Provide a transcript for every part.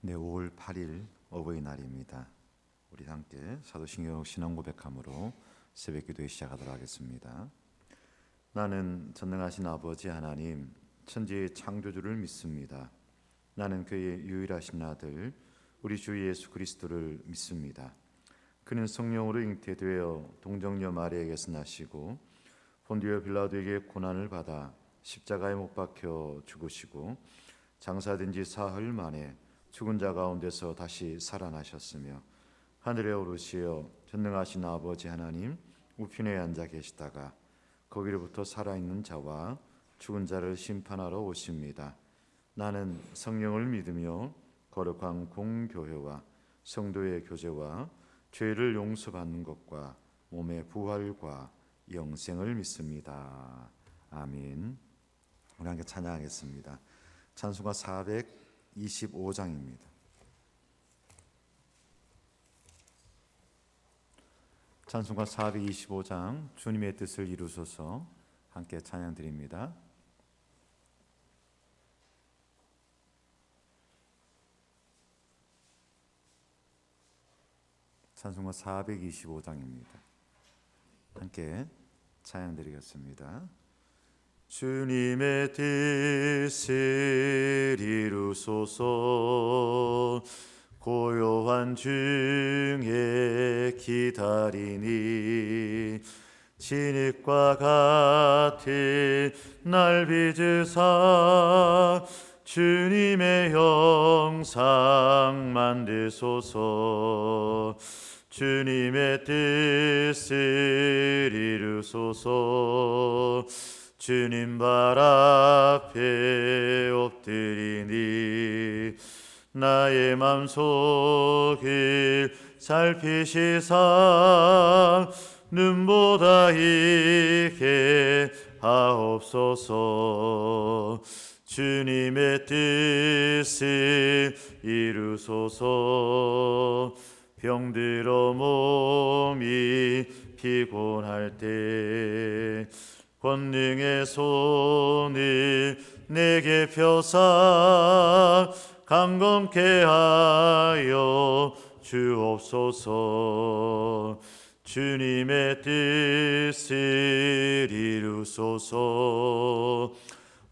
네, 5월 8일 어버이날입니다. 우리 함께 사도신경 신앙 고백함으로 새벽 기도에 시작하도록 하겠습니다. 나는 전능하신 아버지 하나님, 천지의 창조주를 믿습니다. 나는 그의 유일하신 아들, 우리 주 예수 그리스도를 믿습니다. 그는 성령으로 잉태되어 동정녀 마리아에게서 나시고 본디오 빌라도에게 고난을 받아 십자가에 못 박혀 죽으시고 장사된 지 사흘 만에 죽은 자 가운데서 다시 살아나셨으며 하늘에 오르시어 전능하신 아버지 하나님 우편에 앉아 계시다가 거기로부터 살아있는 자와 죽은 자를 심판하러 오십니다. 나는 성령을 믿으며 거룩한 공교회와 성도의 교제와 죄를 용서받는 것과 몸의 부활과 영생을 믿습니다. 아멘. 우리 함께 찬양하겠습니다. 찬송가 425장입니다. 찬송가 425장 주님의 뜻을 이루소서 함께 찬양드립니다. 찬송가 425장입니다. 함께 찬양드리겠습니다. 주님의 뜻을 이루소서 고요한 중에 기다리니 진흙과 같은 날 빚으사 주님의 형상 만드소서 주님의 뜻을 이루소서 주님 발 앞에 엎드리니 나의 맘속을 살피시사 눈보다 있게 하옵소서 주님의 뜻을 이루소서 병들어 몸이 피곤할 때 권능의 손을 내게 펴사 강건케 하여 주옵소서 주님의 뜻을 이루소서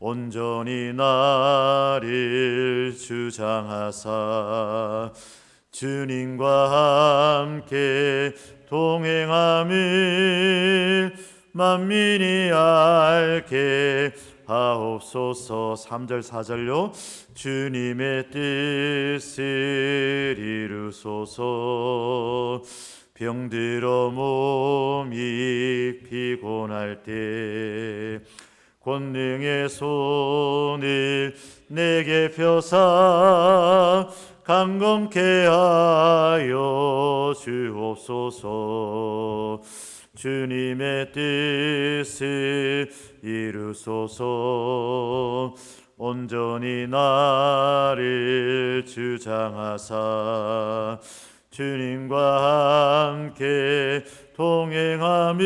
온전히 나를 주장하사 주님과 함께 동행함을 만민이 알게 하옵소서. 3절 4절요. 주님의 뜻을 이루소서 병들어 몸이 피곤할 때 권능의 손을 내게 펴사 강건케 하여 주옵소서 주님의 뜻을 이루소서 온전히 나를 주장하사 주님과 함께 동행함을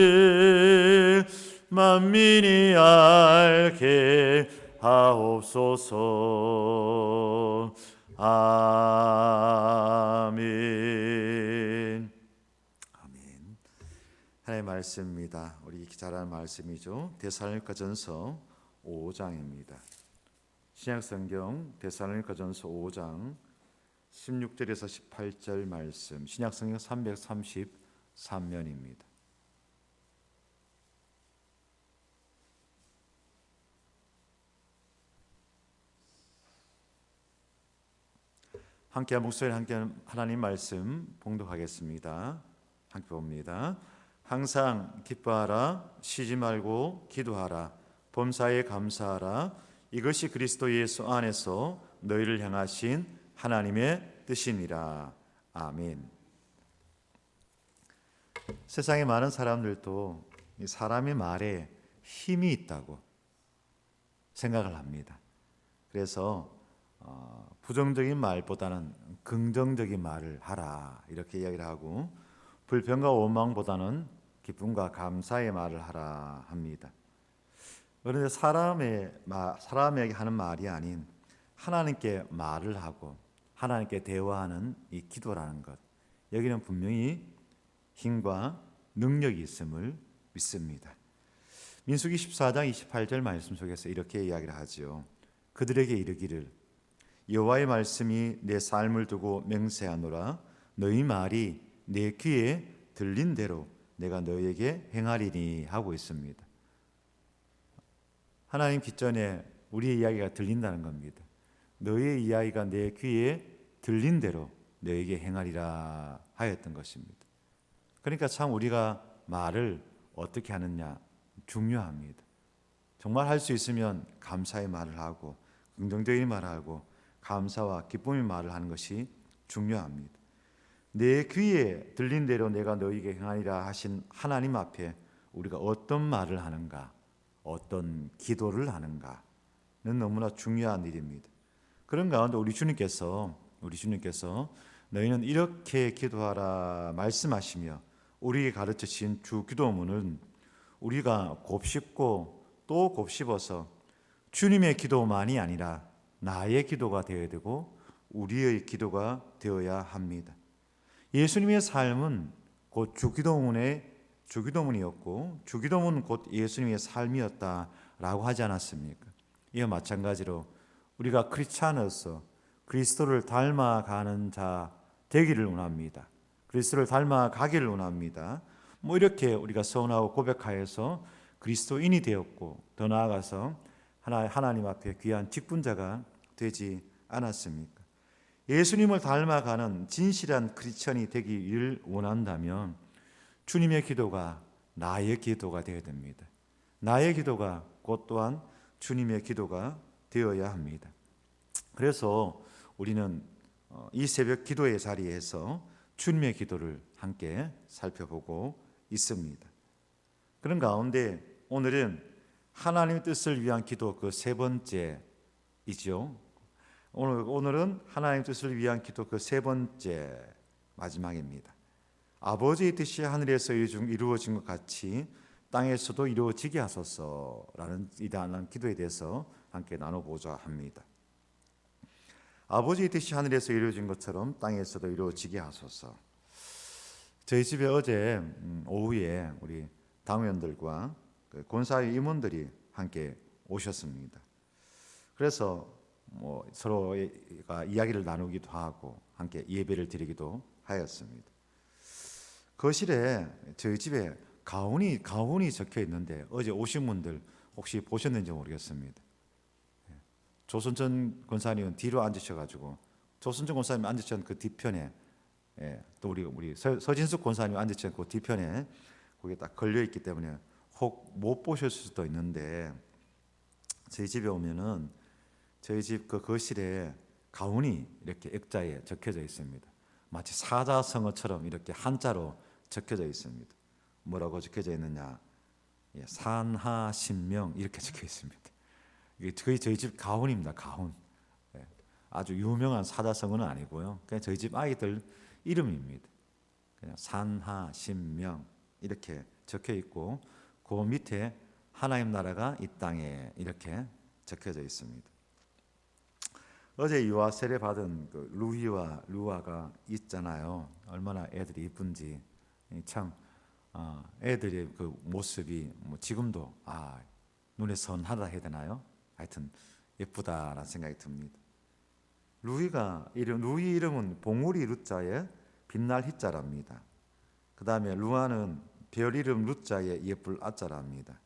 만민이 알게 하옵소서. 아멘. 아멘. 하나님의 말씀입니다. 우리 잘 아는 말씀이죠. 데살로니가전서 5장입니다. 신약성경 데살로니가전서 5장 16절에서 18절 말씀, 신약성경 333면입니다. 함께 목소리 함께 하나님 말씀 봉독하겠습니다. 함께 봅니다. 항상 기뻐하라, 쉬지 말고 기도하라, 범사에 감사하라. 이것이 그리스도 예수 안에서 너희를 향하신 하나님의 뜻이니라. 아멘. 세상에 많은 사람들도 사람의 말에 힘이 있다고 생각을 합니다. 그래서 부정적인 말보다는 긍정적인 말을 하라 이렇게 이야기를 하고 불평과 원망보다는 기쁨과 감사의 말을 하라 합니다. 그런데 사람에게 하는 말이 아닌 하나님께 말을 하고 하나님께 대화하는 이 기도라는 것, 여기는 분명히 힘과 능력이 있음을 믿습니다. 민수기 14장 28절 말씀 속에서 이렇게 이야기를 하지요. 그들에게 이르기를 여호와의 말씀이 내 삶을 두고 맹세하노라. 너희 말이 내 귀에 들린 대로 내가 너희에게 행하리니 하고 있습니다. 하나님 기전에 우리의 이야기가 들린다는 겁니다. 너희의 이야기가 내 귀에 들린 대로 너희에게 행하리라 하였던 것입니다. 그러니까 참 우리가 말을 어떻게 하느냐 중요합니다. 정말 할 수 있으면 감사의 말을 하고 긍정적인 말을 하고 감사와 기쁨의 말을 하는 것이 중요합니다. 내 귀에 들린 대로 내가 너희에게 행하리라 하신 하나님 앞에 우리가 어떤 말을 하는가, 어떤 기도를 하는가는 너무나 중요한 일입니다. 그런 가운데 우리 주님께서 너희는 이렇게 기도하라 말씀하시며 우리에게 가르쳐 주신 주 기도문은 우리가 곱씹고 또 곱씹어서 주님의 기도만이 아니라 나의 기도가 되어야 되고 우리의 기도가 되어야 합니다. 예수님의 삶은 곧 주기도문이었고 주기도문은 곧 예수님의 삶이었다라고 하지 않았습니까? 이와 마찬가지로 우리가 크리스찬으로서 그리스도를 닮아가는 자 되기를 원합니다. 그리스도를 닮아가기를 원합니다. 이렇게 우리가 서원하고 고백하여서 그리스도인이 되었고 더 나아가서 하나님 앞에 귀한 직분자가 되지 않았습니까? 예수님을 닮아가는 진실한 크리스천이 되기를 원한다면 주님의 기도가 나의 기도가 되어야 됩니다. 나의 기도가 곧 또한 주님의 기도가 되어야 합니다. 그래서 우리는 이 새벽 기도의 자리에서 주님의 기도를 함께 살펴보고 있습니다. 그런 가운데 오늘은 하나님의 뜻을 위한 기도 그 세 번째이죠. 오늘은 하나님의 뜻을 위한 기도 그 세 번째 마지막입니다. 아버지의 뜻이 하늘에서 이루어진 것 같이 땅에서도 이루어지게 하소서라는 이단한 기도에 대해서 함께 나눠보자 합니다. 아버지의 뜻이 하늘에서 이루어진 것처럼 땅에서도 이루어지게 하소서. 저희 집에 어제 오후에 우리 당원들과 권사의 임원들이 함께 오셨습니다. 그래서 서로가 이야기를 나누기도 하고 함께 예배를 드리기도 하였습니다. 거실에 저희 집에 가훈이 적혀 있는데 어제 오신 분들 혹시 보셨는지 모르겠습니다. 조선전 권사님은 뒤로 앉으셔가지고 조선전 권사님 앉으신 그 뒤편에 또 우리 서진숙 권사님 앉으신 그 뒤편에 거기에 딱 걸려 있기 때문에 혹 못 보셨을 수도 있는데 저희 집에 오면은 저희 집 그 거실에 가훈이 이렇게 액자에 적혀져 있습니다. 마치 사자성어처럼 이렇게 한자로 적혀져 있습니다. 뭐라고 적혀져 있느냐? 산하신명 이렇게 적혀 있습니다. 이게 거의 저희 집 가훈입니다. 가훈. 아주 유명한 사자성어는 아니고요. 그냥 저희 집 아이들 이름입니다. 그냥 산하신명 이렇게 적혀 있고 그 밑에 하나님 나라가 이 땅에 이렇게 적혀져 있습니다. 어제 유아 세례 받은 그 루이와 루아가 있잖아요. 얼마나 애들이 이쁜지 참 애들의 그 모습이 지금도 눈에 선하다 해야 되나요? 하여튼 예쁘다라는 생각이 듭니다. 루이 이름은 봉우리 루자에 빛날 희자랍니다. 그 다음에 루아는 별 이름 루자에 예쁠 아자랍니다.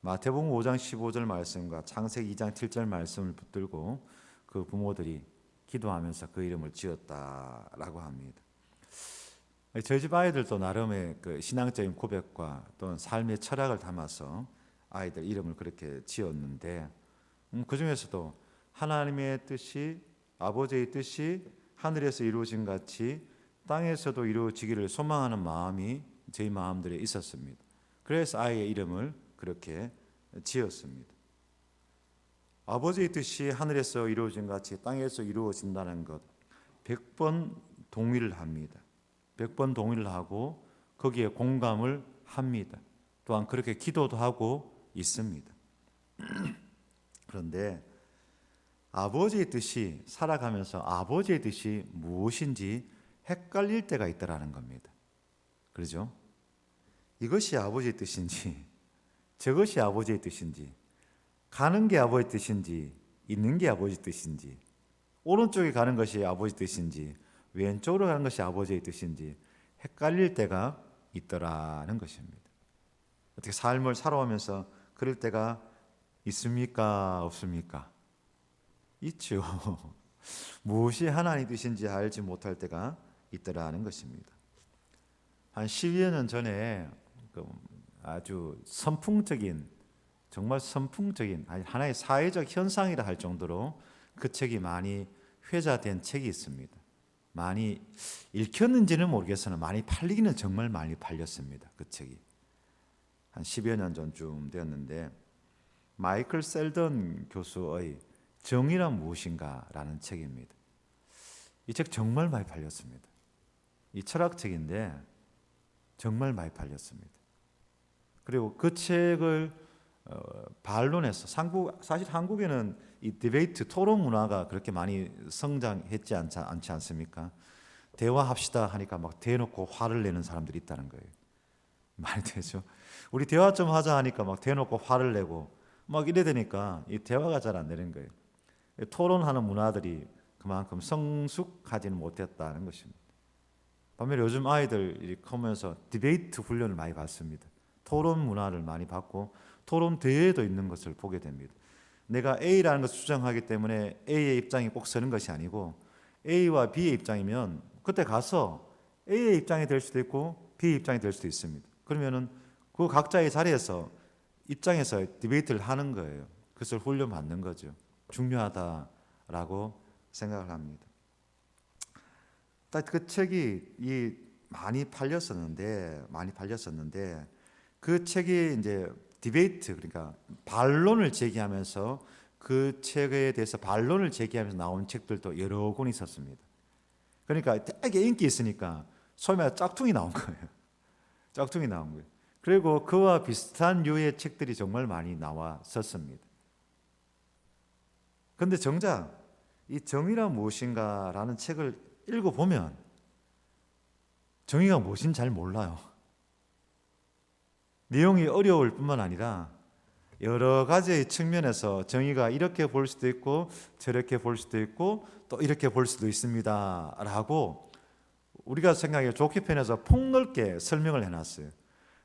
마태복음 5장 15절 말씀과 창세기 2장 7절 말씀을 붙들고 그 부모들이 기도하면서 그 이름을 지었다라고 합니다. 저희 집 아이들도 나름의 그 신앙적인 고백과 또는 삶의 철학을 담아서 아이들 이름을 그렇게 지었는데 그 중에서도 하나님의 뜻이 아버지의 뜻이 하늘에서 이루어진 같이 땅에서도 이루어지기를 소망하는 마음이 저희 마음들에 있었습니다. 그래서 아이의 이름을 그렇게 지었습니다. 아버지의 뜻이 하늘에서 이루어진 같이 땅에서 이루어진다는 것 100번 동의를 합니다. 100번 동의를 하고 거기에 공감을 합니다. 또한 그렇게 기도도 하고 있습니다. 그런데 아버지의 뜻이 살아가면서 아버지의 뜻이 무엇인지 헷갈릴 때가 있다라는 겁니다. 그렇죠? 이것이 아버지의 뜻인지 저것이 아버지의 뜻인지 가는 게 아버지의 뜻인지 있는 게 아버지의 뜻인지 오른쪽에 가는 것이 아버지의 뜻인지 왼쪽으로 가는 것이 아버지의 뜻인지 헷갈릴 때가 있더라는 것입니다. 어떻게 삶을 살아오면서 그럴 때가 있습니까? 없습니까? 있죠. 무엇이 하나님 뜻인지 알지 못할 때가 있더라는 것입니다. 한 10여 년 전에 아주 선풍적인 정말 선풍적인 하나의 사회적 현상이라 할 정도로 그 책이 많이 회자된 책이 있습니다. 많이 읽혔는지는 모르겠으나 많이 팔리기는 정말 많이 팔렸습니다. 그 책이 한 10여 년 전쯤 되었는데 마이클 셀던 교수의 정의란 무엇인가라는 책입니다. 이 책 정말 많이 팔렸습니다. 이 철학책인데 정말 많이 팔렸습니다. 그리고 그 책을 반론해서 사실 한국에는 이 디베이트 토론 문화가 그렇게 많이 성장했지 않지 않습니까? 대화합시다 하니까 막 대놓고 화를 내는 사람들이 있다는 거예요. 많이 되죠. 우리 대화 좀 하자 하니까 막 대놓고 화를 내고 막 이래 되니까 이 대화가 잘 안 되는 거예요. 토론하는 문화들이 그만큼 성숙하지는 못했다는 것입니다. 반면에 요즘 아이들이 크면서 디베이트 훈련을 많이 받습니다. 토론 문화를 많이 받고 토론 대회도 있는 것을 보게 됩니다. 내가 A라는 것을 주장하기 때문에 A의 입장이 꼭 서는 것이 아니고 A와 B의 입장이면 그때 가서 A의 입장이 될 수도 있고 B의 입장이 될 수도 있습니다. 그러면은 그 각자의 자리에서 입장에서 디베이트를 하는 거예요. 그것을 훈련받는 거죠. 중요하다라고 생각을 합니다. 그 책이 많이 팔렸었는데 그 책이 이제 디베이트 그러니까 반론을 제기하면서 그 책에 대해서 반론을 제기하면서 나온 책들도 여러 권 있었습니다. 그러니까 되게 인기 있으니까 소위 말해 짝퉁이 나온 거예요. 짝퉁이 나온 거예요. 그리고 그와 비슷한 류의 책들이 정말 많이 나왔었습니다. 그런데 정작 이 정의란 무엇인가라는 책을 읽어보면 정의가 무엇인지 잘 몰라요. 내용이 어려울 뿐만 아니라 여러 가지의 측면에서 정의가 이렇게 볼 수도 있고 저렇게 볼 수도 있고 또 이렇게 볼 수도 있습니다 라고 우리가 생각해 좋게 편해서 폭넓게 설명을 해놨어요.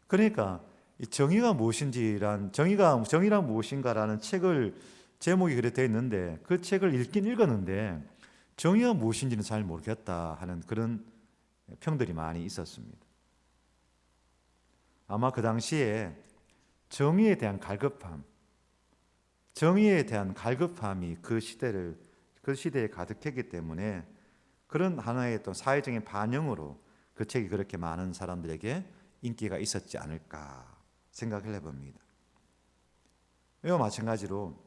그러니까 이 정의가 무엇인지란 정의란 무엇인가라는 책을 제목이 그렇게 되어 있는데 그 책을 읽긴 읽었는데 정의가 무엇인지는 잘 모르겠다 하는 그런 평들이 많이 있었습니다. 아마 그 당시에 정의에 대한 갈급함이 그 시대에 가득했기 때문에 그런 하나의 또 사회적인 반영으로 그 책이 그렇게 많은 사람들에게 인기가 있었지 않을까 생각을 해봅니다. 이와 마찬가지로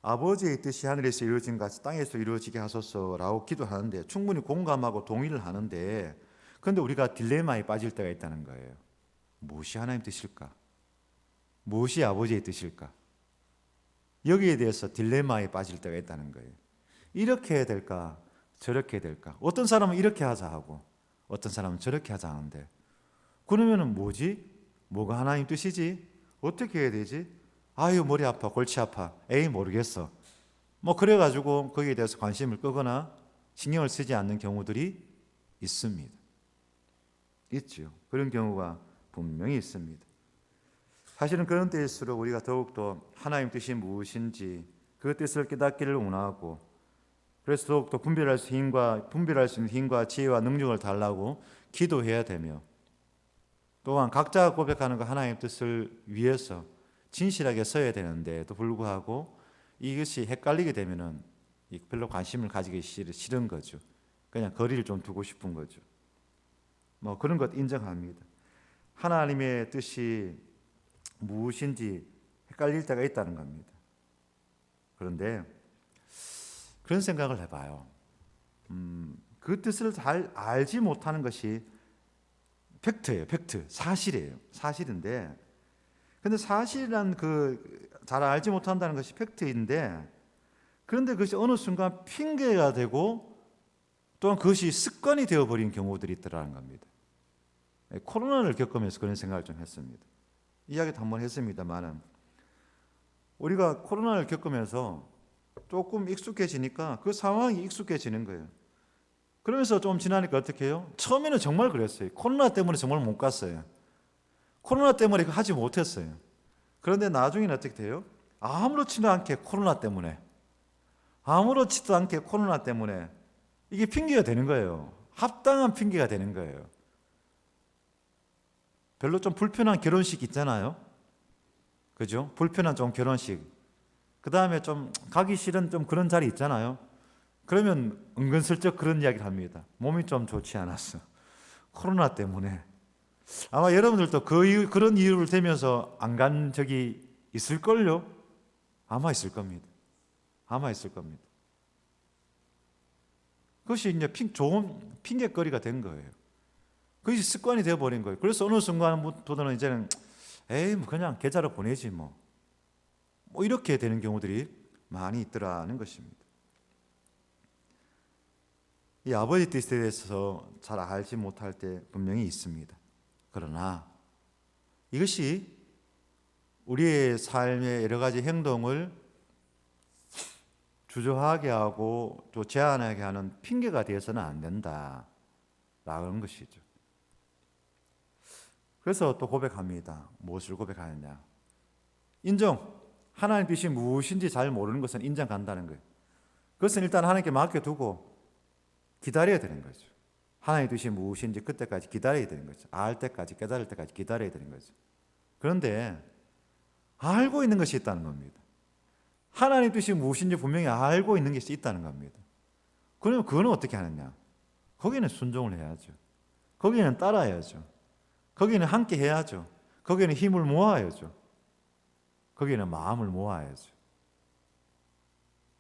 아버지의 뜻이 하늘에서 이루어진 같이 땅에서 이루어지게 하소서라고 기도하는데 충분히 공감하고 동의를 하는데 그런데 우리가 딜레마에 빠질 때가 있다는 거예요. 무엇이 하나님 뜻일까? 무엇이 아버지의 뜻일까? 여기에 대해서 딜레마에 빠질 때가 있다는 거예요. 이렇게 해야 될까? 저렇게 해야 될까? 어떤 사람은 이렇게 하자 하고 어떤 사람은 저렇게 하자 하는데 그러면은 뭐지? 뭐가 하나님 뜻이지? 어떻게 해야 되지? 아유 머리 아파 골치 아파 에이 모르겠어 뭐 그래가지고 거기에 대해서 관심을 끄거나 신경을 쓰지 않는 경우들이 있습니다. 있죠. 그런 경우가 분명히 있습니다. 사실은 그런 때일수록 우리가 더욱더 하나님 뜻이 무엇인지 그 뜻을 깨닫기를 원하고 그래서 더욱더 분별할 수 있는 힘과 지혜와 능력을 달라고 기도해야 되며 또한 각자가 고백하는 그 하나님의 뜻을 위해서 진실하게 서야 되는데도 불구하고 이것이 헷갈리게 되면은 별로 관심을 가지기 싫은 거죠. 그냥 거리를 좀 두고 싶은 거죠. 뭐 그런 것 인정합니다. 하나님의 뜻이 무엇인지 헷갈릴 때가 있다는 겁니다. 그런데 그런 생각을 해봐요. 그 뜻을 잘 알지 못하는 것이 팩트예요. 사실이에요. 사실인데 근데 사실이란 잘 알지 못한다는 것이 팩트인데 그런데 그것이 어느 순간 핑계가 되고 또한 그것이 습관이 되어버린 경우들이 있더라는 겁니다. 코로나를 겪으면서 그런 생각을 좀 했습니다. 이야기도 한번 했습니다만 우리가 코로나를 겪으면서 조금 익숙해지니까 그 상황이 익숙해지는 거예요. 그러면서 좀 지나니까 어떻게 해요? 처음에는 정말 그랬어요. 코로나 때문에 정말 못 갔어요. 코로나 때문에 하지 못했어요. 그런데 나중에는 어떻게 돼요? 아무렇지도 않게 코로나 때문에 이게 핑계가 되는 거예요. 합당한 핑계가 되는 거예요. 별로 좀 불편한 결혼식 있잖아요. 그죠? 불편한 좀 결혼식. 그 다음에 좀 가기 싫은 좀 그런 자리 있잖아요. 그러면 은근슬쩍 그런 이야기를 합니다. 몸이 좀 좋지 않았어. 코로나 때문에. 아마 여러분들도 그런 이유를 대면서 안 간 적이 있을걸요? 아마 있을 겁니다. 그것이 이제 좋은 핑계거리가 된 거예요. 그것이 습관이 되어버린 거예요. 그래서 어느 순간부터는 이제는 뭐 그냥 계좌로 보내지 뭐 이렇게 되는 경우들이 많이 있더라는 것입니다. 이 아버지 뜻에 대해서 잘 알지 못할 때 분명히 있습니다. 그러나 이것이 우리의 삶의 여러 가지 행동을 주저하게 하고 또 제한하게 하는 핑계가 되어서는 안 된다라는 것이죠. 그래서 또 고백합니다. 무엇을 고백하느냐? 인정. 하나님 뜻이 무엇인지 잘 모르는 것은 인정한다는 거예요. 그것은 일단 하나님께 맡겨두고 기다려야 되는 거죠. 하나님 뜻이 무엇인지 그때까지 기다려야 되는 거죠. 알 때까지, 깨달을 때까지 기다려야 되는 거죠. 그런데 알고 있는 것이 있다는 겁니다. 하나님 뜻이 무엇인지 분명히 알고 있는 것이 있다는 겁니다. 그러면 그거는 어떻게 하느냐? 거기는 순종을 해야죠. 거기는 따라야죠. 거기는 함께 해야죠. 거기는 힘을 모아야죠. 거기는 마음을 모아야죠.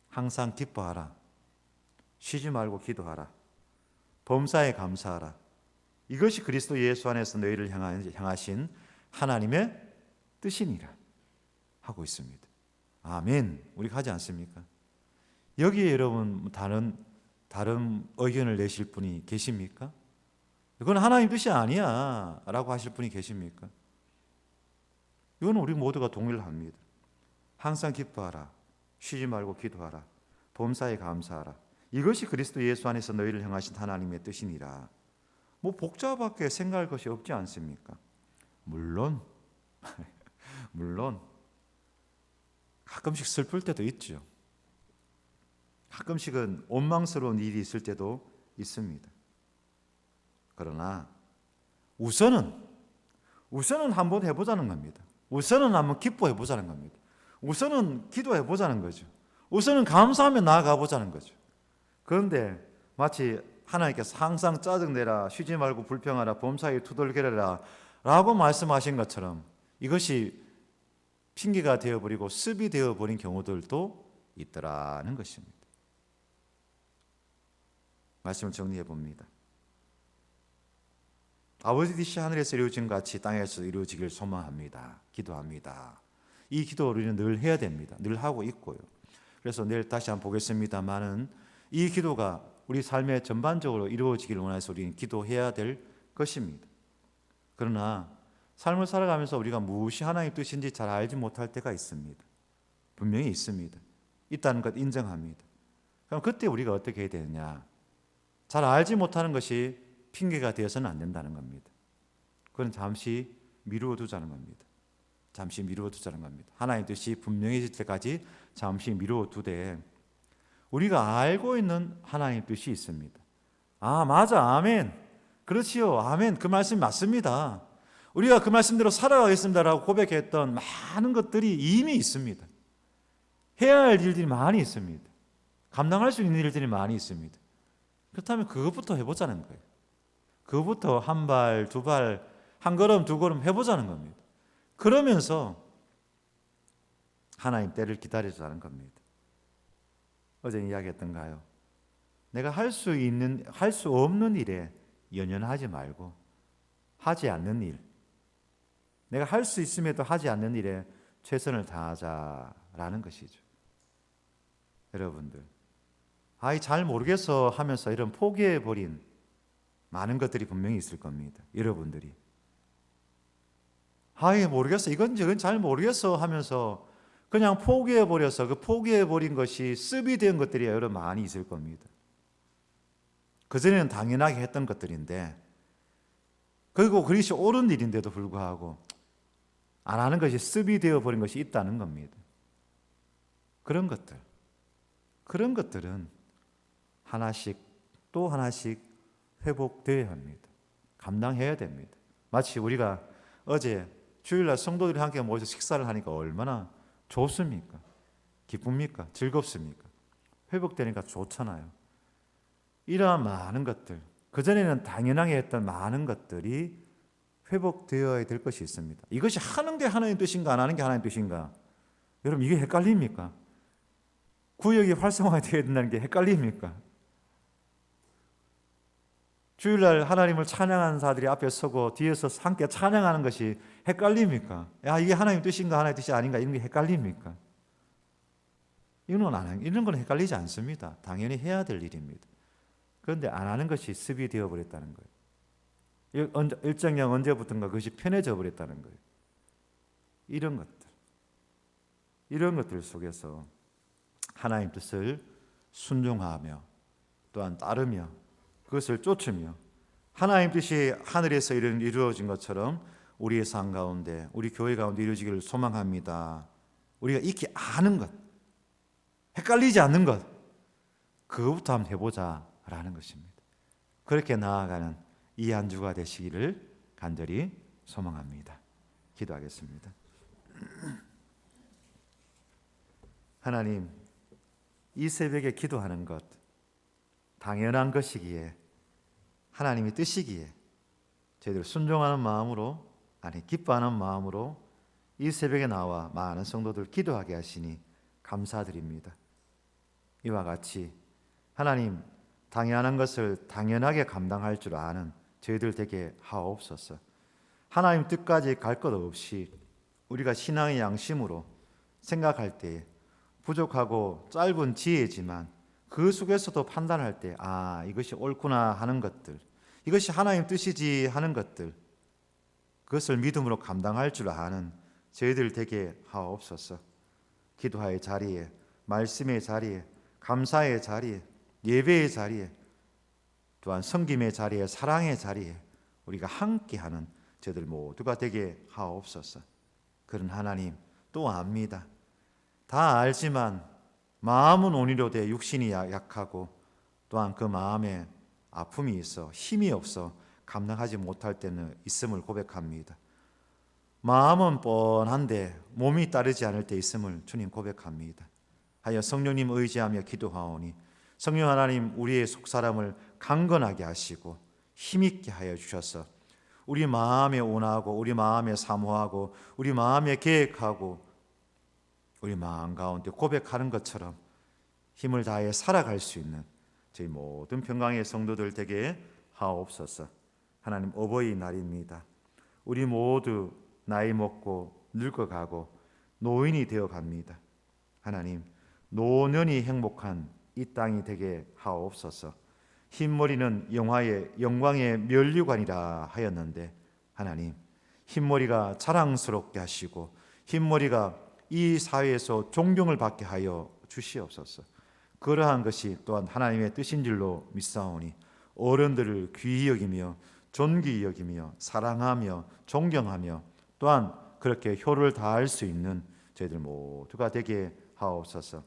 항상 기뻐하라. 쉬지 말고 기도하라. 범사에 감사하라. 이것이 그리스도 예수 안에서 너희를 향하신 하나님의 뜻이니라 하고 있습니다. 아멘. 우리가 하지 않습니까? 여기에 여러분 다른 의견을 내실 분이 계십니까? 이건 하나님 뜻이 아니야 라고 하실 분이 계십니까? 이건 우리 모두가 동의를 합니다. 항상 기뻐하라. 쉬지 말고 기도하라. 범사에 감사하라. 이것이 그리스도 예수 안에서 너희를 향하신 하나님의 뜻이니라. 복잡하게 생각할 것이 없지 않습니까? 물론 가끔씩 슬플 때도 있죠. 가끔씩은 원망스러운 일이 있을 때도 있습니다. 그러나 우선은 한번 해보자는 겁니다. 우선은 한번 기뻐해 보자는 겁니다. 우선은 기도해 보자는 거죠. 우선은 감사하며 나아가 보자는 거죠. 그런데 마치 하나님께서 항상 짜증내라, 쉬지 말고 불평하라, 범사에 투덜거려라 라고 말씀하신 것처럼 이것이 핑계가 되어버리고 습이 되어버린 경우들도 있더라는 것입니다. 말씀을 정리해 봅니다. 아버지 뜻이 하늘에서 이루어진 같이 땅에서 이루어지길 소망합니다. 기도합니다. 이 기도를 우리는 늘 해야 됩니다. 늘 하고 있고요. 그래서 내일 다시 한번 보겠습니다만은 이 기도가 우리 삶에 전반적으로 이루어지기를 원해서 우리는 기도해야 될 것입니다. 그러나 삶을 살아가면서 우리가 무엇이 하나님의 뜻인지 잘 알지 못할 때가 있습니다. 분명히 있습니다. 있다는 것 인정합니다. 그럼 그때 우리가 어떻게 해야 되느냐? 잘 알지 못하는 것이 핑계가 되어서는 안 된다는 겁니다. 그건 잠시 미루어 두자는 겁니다. 하나님의 뜻이 분명해질 때까지 잠시 미루어 두되 우리가 알고 있는 하나님의 뜻이 있습니다. 아, 맞아. 아멘. 그렇지요. 아멘. 그 말씀이 맞습니다. 우리가 그 말씀대로 살아가겠습니다라고 고백했던 많은 것들이 이미 있습니다. 해야 할 일들이 많이 있습니다. 감당할 수 있는 일들이 많이 있습니다. 그렇다면 그것부터 해보자는 거예요. 그것부터 한 발, 두 발, 한 걸음, 두 걸음 해보자는 겁니다. 그러면서 하나님 때를 기다리자는 겁니다. 어제 이야기했던가요? 내가 할 수 없는 일에 연연하지 말고 하지 않는 일, 내가 할 수 있음에도 하지 않는 일에 최선을 다하자라는 것이죠. 여러분들, 잘 모르겠어 하면서 이런 포기해버린 많은 것들이 분명히 있을 겁니다. 여러분들이 모르겠어, 이건 저건 잘 모르겠어 하면서 그냥 포기해버려서 그 포기해버린 것이 습이 된 것들이 여러분 많이 있을 겁니다. 그전에는 당연하게 했던 것들인데, 그리고 그것이 옳은 일인데도 불구하고 안 하는 것이 습이 되어버린 것이 있다는 겁니다. 그런 것들은 하나씩 또 하나씩 회복되어야 합니다. 감당해야 됩니다. 마치 우리가 어제 주일날 성도들이 함께 모여서 식사를 하니까 얼마나 좋습니까? 기쁩니까? 즐겁습니까? 회복되니까 좋잖아요. 이러한 많은 것들, 그전에는 당연하게 했던 많은 것들이 회복되어야 될 것이 있습니다. 이것이 하는 게 하나님의 뜻인가 안 하는 게 하나님의 뜻인가? 여러분, 이게 헷갈립니까? 구역이 활성화되어야 된다는 게 헷갈립니까? 주일날 하나님을 찬양하는 자들이 앞에 서고 뒤에서 함께 찬양하는 것이 헷갈립니까? 이게 하나님의 뜻인가 하나님의 뜻이 아닌가, 이런 게 헷갈립니까? 이런 건 헷갈리지 않습니다. 당연히 해야 될 일입니다. 그런데 안 하는 것이 습이 되어버렸다는 거예요. 일정량 언제부턴가 그것이 편해져 버렸다는 거예요. 이런 것들 속에서 하나님 뜻을 순종하며 또한 따르며 그것을 쫓으며 하나님 뜻이 하늘에서 이루어진 것처럼 우리의 삶 가운데, 우리 교회 가운데 이루어지기를 소망합니다. 우리가 익히 아는 것, 헷갈리지 않는 것, 그것부터 한번 해보자라는 것입니다. 그렇게 나아가는 이 한 주가 되시기를 간절히 소망합니다. 기도하겠습니다. 하나님, 이 새벽에 기도하는 것 당연한 것이기에, 하나님의 뜻이기에 저희들 순종하는 마음으로, 기뻐하는 마음으로 이 새벽에 나와 많은 성도들 기도하게 하시니 감사드립니다. 이와 같이 하나님, 당연한 것을 당연하게 감당할 줄 아는 저희들 되게 하옵소서. 하나님 뜻까지 갈 것 없이 우리가 신앙의 양심으로 생각할 때 부족하고 짧은 지혜지만 그 속에서도 판단할 때 이것이 옳구나 하는 것들, 이것이 하나님 뜻이지 하는 것들, 그것을 믿음으로 감당할 줄 아는 저희들 되게 하옵소서. 기도의 자리에, 말씀의 자리에, 감사의 자리에, 예배의 자리에, 또한 섬김의 자리에, 사랑의 자리에 우리가 함께하는 저희들 모두가 되게 하옵소서. 그런 하나님 또 압니다. 다 알지만 마음은 온유로되 육신이 약하고 또한 그 마음에 아픔이 있어 힘이 없어 감당하지 못할 때는 있음을 고백합니다. 마음은 뻔한데 몸이 따르지 않을 때 있음을 주님 고백합니다. 하여 성령님 의지하며 기도하오니 성령 하나님, 우리의 속사람을 강건하게 하시고 힘있게 하여 주셔서 우리 마음에 온하고 우리 마음에 사모하고 우리 마음에 계획하고 우리 마음 가운데 고백하는 것처럼 힘을 다해 살아갈 수 있는 저희 모든 평강의 성도들 되게 하옵소서. 하나님, 어버이날입니다. 우리 모두 나이 먹고 늙어가고 노인이 되어갑니다. 하나님, 노년이 행복한 이 땅이 되게 하옵소서. 흰머리는 영광의 면류관이라 하였는데 하나님, 흰머리가 자랑스럽게 하시고 흰머리가 이 사회에서 존경을 받게 하여 주시옵소서. 그러한 것이 또한 하나님의 뜻인 줄로 믿사오니 어른들을 귀히 여기며 존귀히 여기며 사랑하며 존경하며 또한 그렇게 효를 다할 수 있는 저희들 모두가 되게 하옵소서.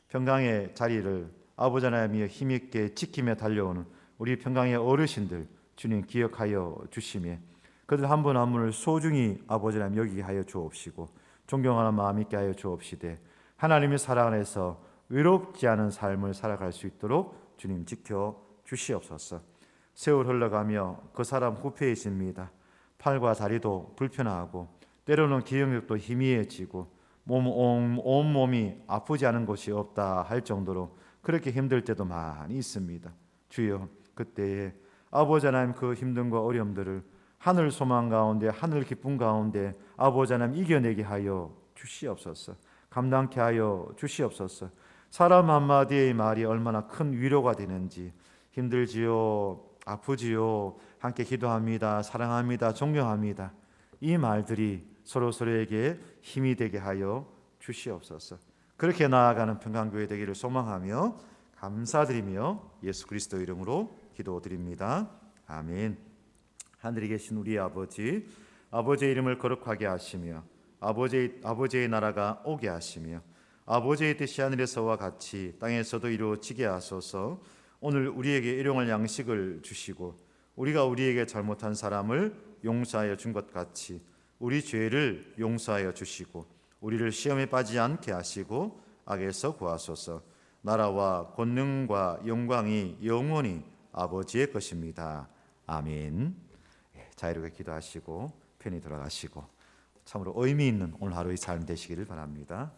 평강의 자리를 아버지 하나님이 힘있게 지키며 달려오는 우리 평강의 어르신들 주님 기억하여 주시며 그들 한 분 한 분을 소중히 아버지 하나님 여기게 하여 주옵시고 존경하는 마음 있게 하여 주옵시되 하나님의 사랑 안에서 외롭지 않은 삶을 살아갈 수 있도록 주님 지켜 주시옵소서. 세월 흘러가며 그 사람 후패해집니다. 팔과 다리도 불편하고 때로는 기억력도 희미해지고 온몸이 아프지 않은 곳이 없다 할 정도로 그렇게 힘들 때도 많이 있습니다. 주여, 그때에 아버지 하나님 그 힘듦과 어려움들을 하늘 소망 가운데 하늘 기쁨 가운데 아버지 하나님 이겨내게 하여 주시옵소서. 감당케 하여 주시옵소서. 사람 한마디의 말이 얼마나 큰 위로가 되는지. 힘들지요, 아프지요, 함께 기도합니다, 사랑합니다, 존경합니다. 이 말들이 서로서로에게 힘이 되게 하여 주시옵소서. 그렇게 나아가는 평강교회 되기를 소망하며 감사드리며 예수 그리스도 이름으로 기도드립니다. 아멘. 하늘에 계신 우리 아버지, 아버지의 이름을 거룩하게 하시며 아버지의 나라가 오게 하시며 아버지의 뜻이 하늘에서와 같이 땅에서도 이루어지게 하소서. 오늘 우리에게 일용할 양식을 주시고 우리가 우리에게 잘못한 사람을 용서하여 준 것 같이 우리 죄를 용서하여 주시고 우리를 시험에 빠지지 않게 하시고 악에서 구하소서. 나라와 권능과 영광이 영원히 아버지의 것입니다. 아멘. 자유롭게 기도하시고 편히 돌아가시고 참으로 의미 있는 오늘 하루의 삶 되시기를 바랍니다.